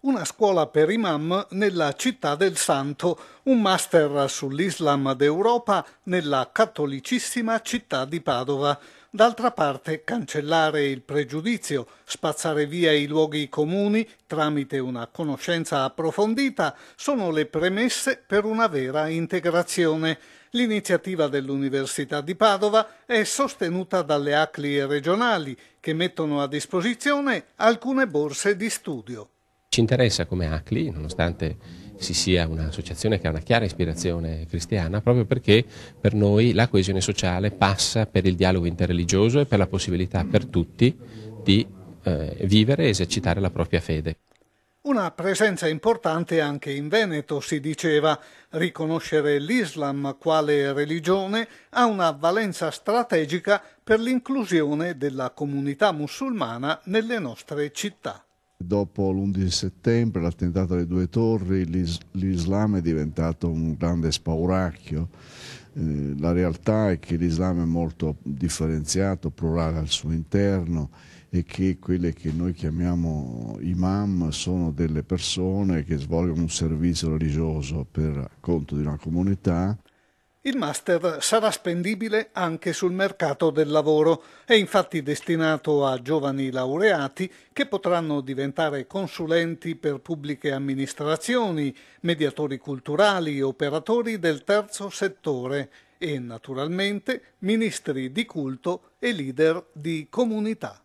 Una scuola per imam nella città del Santo, un master sull'Islam d'Europa nella cattolicissima città di Padova. D'altra parte, cancellare il pregiudizio, spazzare via i luoghi comuni tramite una conoscenza approfondita sono le premesse per una vera integrazione. L'iniziativa dell'Università di Padova è sostenuta dalle ACLI regionali che mettono a disposizione alcune borse di studio. Ci interessa come ACLI, nonostante si sia un'associazione che ha una chiara ispirazione cristiana, proprio perché per noi la coesione sociale passa per il dialogo interreligioso e per la possibilità per tutti di vivere e esercitare la propria fede. Una presenza importante anche in Veneto, si diceva. Riconoscere l'Islam quale religione ha una valenza strategica per l'inclusione della comunità musulmana nelle nostre città. Dopo l'11 settembre, l'attentato alle due torri, l'Islam è diventato un grande spauracchio. La realtà è che l'Islam è molto differenziato, plurale al suo interno e che quelle che noi chiamiamo imam sono delle persone che svolgono un servizio religioso per conto di una comunità. Il master sarà spendibile anche sul mercato del lavoro, è infatti destinato a giovani laureati che potranno diventare consulenti per pubbliche amministrazioni, mediatori culturali, operatori del terzo settore e, naturalmente, ministri di culto e leader di comunità.